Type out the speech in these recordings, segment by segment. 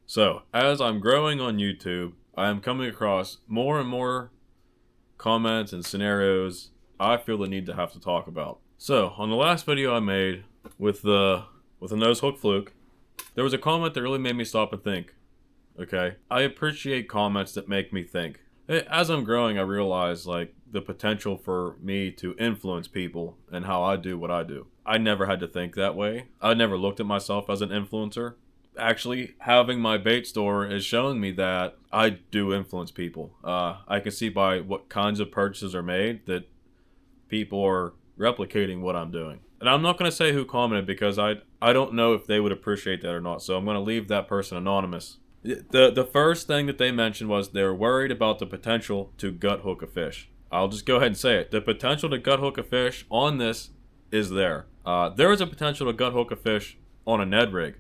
So, as I'm growing on YouTube, I am coming across more and more comments and scenarios I feel the need to have to talk about. So, on the last video I made with the nose hook fluke, there was a comment that really made me stop and think. Okay, I appreciate comments that make me think. As I'm growing, I realize like the potential for me to influence people and how I do what I do. I never had to think that way. I never looked at myself as an influencer. Actually, having my bait store is showing me that I do influence people. I can see by what kinds of purchases are made that people are replicating what I'm doing. And I'm not going to say who commented because I don't know if they would appreciate that or not. So I'm going to leave that person anonymous. The first thing that they mentioned was they were worried about the potential to gut hook a fish. I'll just go ahead and say it. The potential to gut hook a fish on this is there. There is a potential to gut hook a fish on a Ned rig,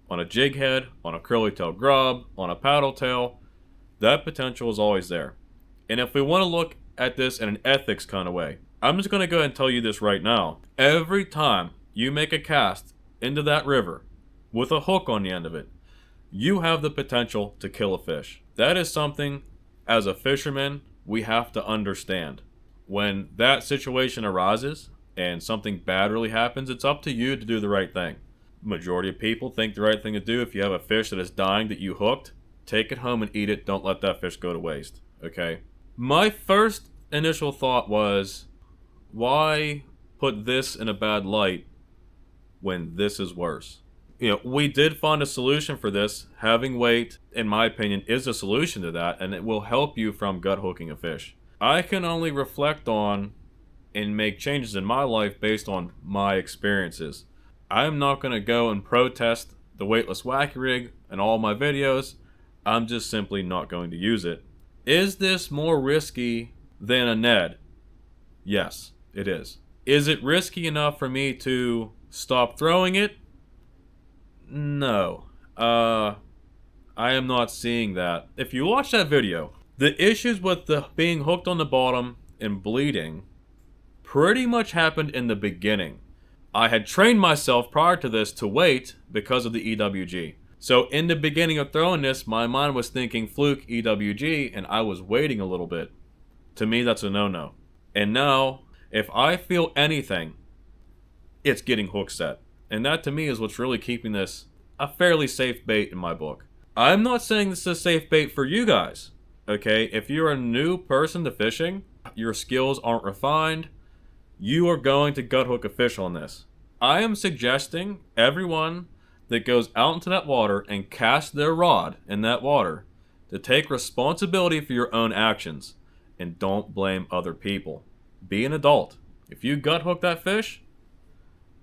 on a jig head, on a curly tail grub, on a paddle tail. That potential is always there. And if we want to look at this in an ethics kind of way, I'm just going to go ahead and tell you this right now. Every time you make a cast into that river with a hook on the end of it, you have the potential to kill a fish. That is something, as a fisherman, we have to understand. When that situation arises and something bad really happens, it's up to you to do the right thing. Majority of people think the right thing to do, if you have a fish that is dying that you hooked, take it home and eat it. Don't let that fish go to waste. Okay? My first initial thought was, why put this in a bad light when this is worse? You know, we did find a solution for this. Having weight, in my opinion, is a solution to that, and it will help you from gut hooking a fish. I can only reflect on and make changes in my life based on my experiences. I'm not going to go and protest the weightless wacky rig in all my videos. I'm just simply not going to use it. Is this more risky than a Ned? Yes, it is. Is it risky enough for me to stop throwing it? No. I am not seeing that. If you watch that video, the issues with the being hooked on the bottom and bleeding pretty much happened in the beginning. I had trained myself prior to this to wait because of the EWG. So in the beginning of throwing this, my mind was thinking fluke EWG, and I was waiting a little bit. To me, that's a no-no. And now, if I feel anything, it's getting hook set. And that to me is what's really keeping this a fairly safe bait in my book. I'm not saying this is a safe bait for you guys. Okay, if you're a new person to fishing, your skills aren't refined, you are going to gut hook a fish on this. I am suggesting everyone that goes out into that water and casts their rod in that water to take responsibility for your own actions and don't blame other people. Be an adult. If you gut hook that fish,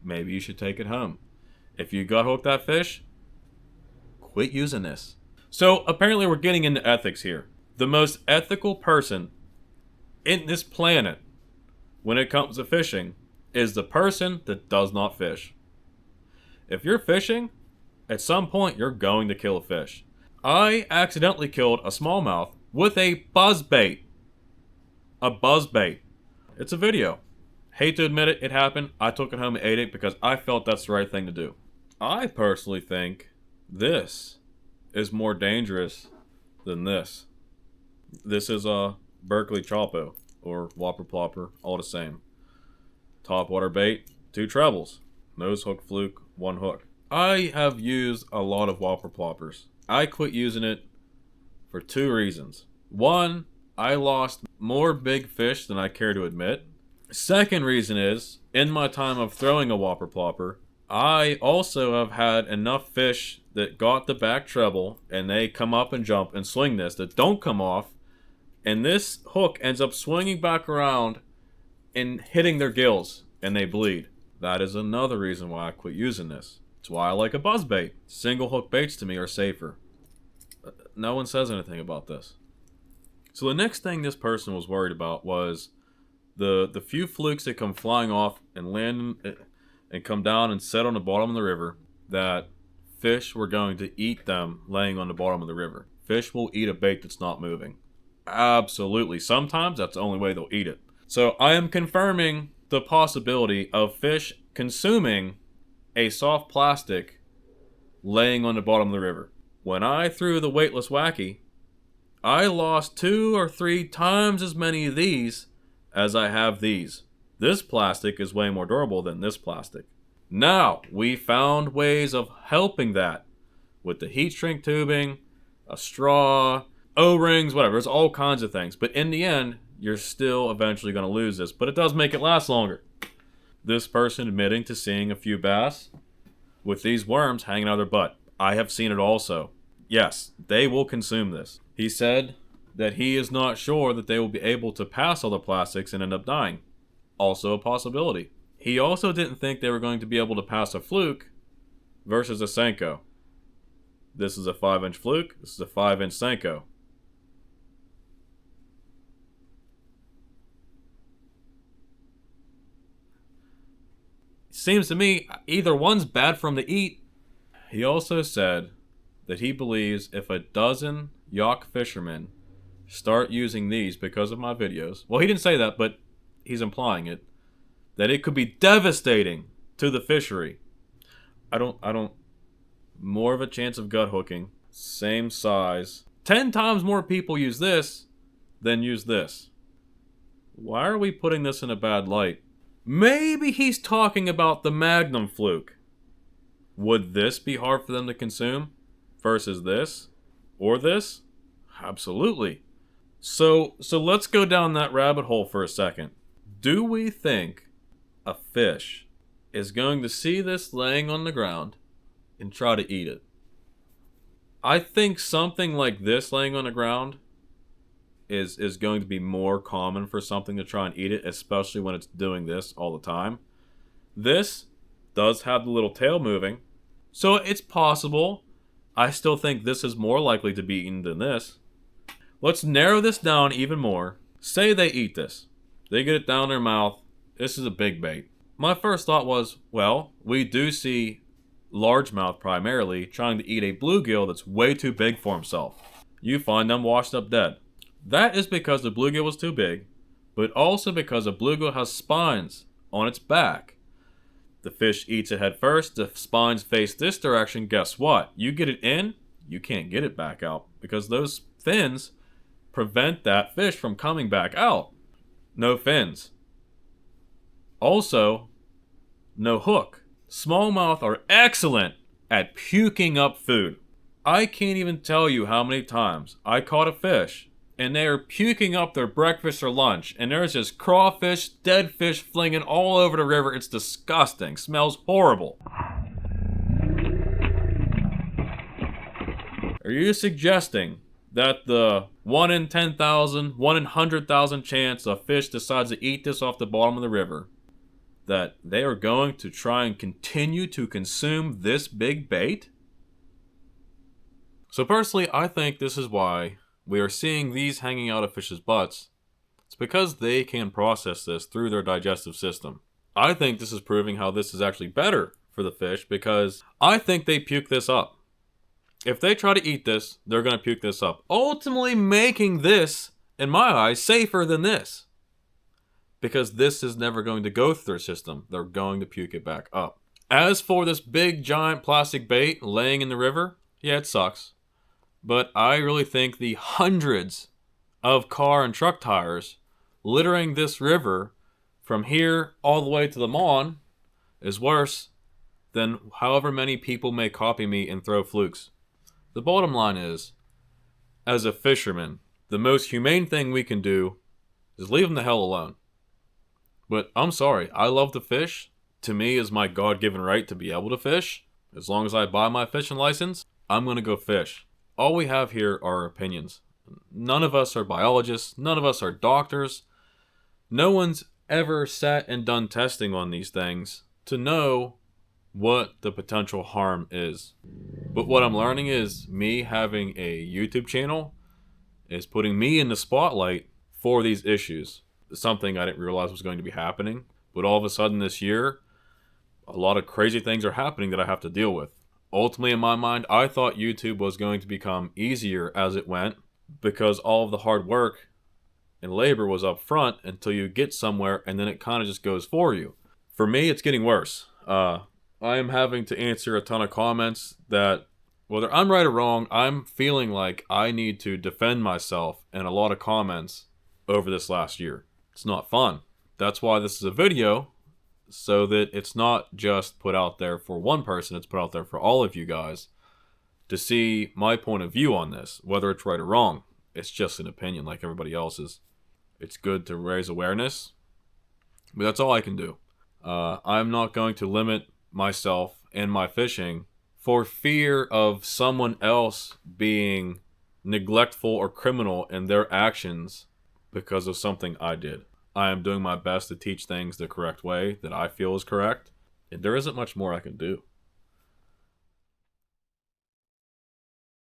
maybe you should take it home. If you gut hook that fish, quit using this. So apparently we're getting into ethics here. The most ethical person in this planet when it comes to fishing is the person that does not fish. If you're fishing, at some point you're going to kill a fish. I accidentally killed a smallmouth with a buzzbait. A buzzbait. It's a video. Hate to admit it, it happened. I took it home and ate it because I felt that's the right thing to do. I personally think this is more dangerous than this. This is a Berkeley Chopo or Whopper Plopper, all the same. Top water bait, 2 trebles. Nose hook fluke, 1 hook. I have used a lot of Whopper Ploppers. I quit using it for 2 reasons. 1, I lost more big fish than I care to admit. Second reason is, in my time of throwing a Whopper Plopper, I also have had enough fish that got the back treble and they come up and jump and swing this that don't come off, and this hook ends up swinging back around and hitting their gills and they bleed. That is another reason why I quit using this. It's why I like a buzzbait. Single hook baits to me are safer. No one says anything about this. So the next thing this person was worried about was the few flukes that come flying off and land and come down and set on the bottom of the river, that fish were going to eat them laying on the bottom of the river. Fish will eat a bait that's not moving. Absolutely. Sometimes that's the only way they'll eat it. So I am confirming the possibility of fish consuming a soft plastic laying on the bottom of the river. When I threw the weightless wacky, I lost 2 or 3 times as many of these as I have these. This plastic is way more durable than this plastic. Now, we found ways of helping that with the heat shrink tubing, a straw, O-rings, whatever. There's all kinds of things. But in the end, you're still eventually going to lose this. But it does make it last longer. This person admitting to seeing a few bass with these worms hanging out of their butt. I have seen it also. Yes, they will consume this. He said that he is not sure that they will be able to pass all the plastics and end up dying. Also a possibility. He also didn't think they were going to be able to pass a fluke versus a Senko. This is a 5-inch fluke. This is a 5-inch Senko. Seems to me either one's bad for him to eat. He also said that he believes if a dozen yacht fishermen start using these because of my videos, well, he didn't say that, but he's implying it, that it could be devastating to the fishery. I don't, more of a chance of gut hooking, same size. 10 times more people use this than use this. Why are we putting this in a bad light? Maybe he's talking about the Magnum fluke. Would this be hard for them to consume versus this or this? Absolutely. So let's go down that rabbit hole for a second. Do we think a fish is going to see this laying on the ground and try to eat it? I think something like this laying on the ground is going to be more common for something to try and eat it, especially when it's doing this all the time. This does have the little tail moving, so it's possible. I still think this is more likely to be eaten than this. Let's narrow this down even more. Say they eat this. They get it down their mouth. This is a big bait. My first thought was, well, we do see largemouth primarily trying to eat a bluegill that's way too big for himself. You find them washed up dead. That is because the bluegill was too big, but also because a bluegill has spines on its back. The fish eats it head first, the spines face this direction, guess what? You get it in, you can't get it back out, because those fins prevent that fish from coming back out. No fins. Also, no hook. Smallmouth are excellent at puking up food. I can't even tell you how many times I caught a fish and they are puking up their breakfast or lunch, and there's just crawfish, dead fish flinging all over the river. It's disgusting. Smells horrible. Are you suggesting that the 1 in 10,000, 1 in 100,000 chance a fish decides to eat this off the bottom of the river, that they are going to try and continue to consume this big bait? So personally, I think this is why we are seeing these hanging out of fish's butts. It's because they can process this through their digestive system. I think this is proving how this is actually better for the fish, because I think they puke this up. If they try to eat this, they're going to puke this up, ultimately making this, in my eyes, safer than this. Because this is never going to go through their system. They're going to puke it back up. As for this big, giant plastic bait laying in the river, yeah, it sucks. But I really think the hundreds of car and truck tires littering this river from here all the way to the Mon is worse than however many people may copy me and throw flukes. The bottom line is, as a fisherman, the most humane thing we can do is leave them the hell alone. But I'm sorry, I love to fish. To me, is my God-given right to be able to fish. As long as I buy my fishing license, I'm going to go fish. All we have here are opinions. None of us are biologists. None of us are doctors. No one's ever sat and done testing on these things to know what the potential harm is. But what I'm learning is me having a YouTube channel is putting me in the spotlight for these issues. Something I didn't realize was going to be happening. But all of a sudden this year, a lot of crazy things are happening that I have to deal with. Ultimately, in my mind, I thought YouTube was going to become easier as it went, because all of the hard work and labor was up front until you get somewhere, and then it kind of just goes for you. For me, it's getting worse. I am having to answer a ton of comments that Whether I'm right or wrong, I'm feeling like I need to defend myself in a lot of comments over this last year. It's not fun. That's why this is a video, so that it's not just put out there for one person, it's put out there for all of you guys to see my point of view on this, whether it's right or wrong. It's just an opinion like everybody else's. It's good to raise awareness, but that's all I can do. I'm not going to limit myself and my fishing for fear of someone else being neglectful or criminal in their actions because of something I did. I am doing my best to teach things the correct way that I feel is correct, and there isn't much more I can do.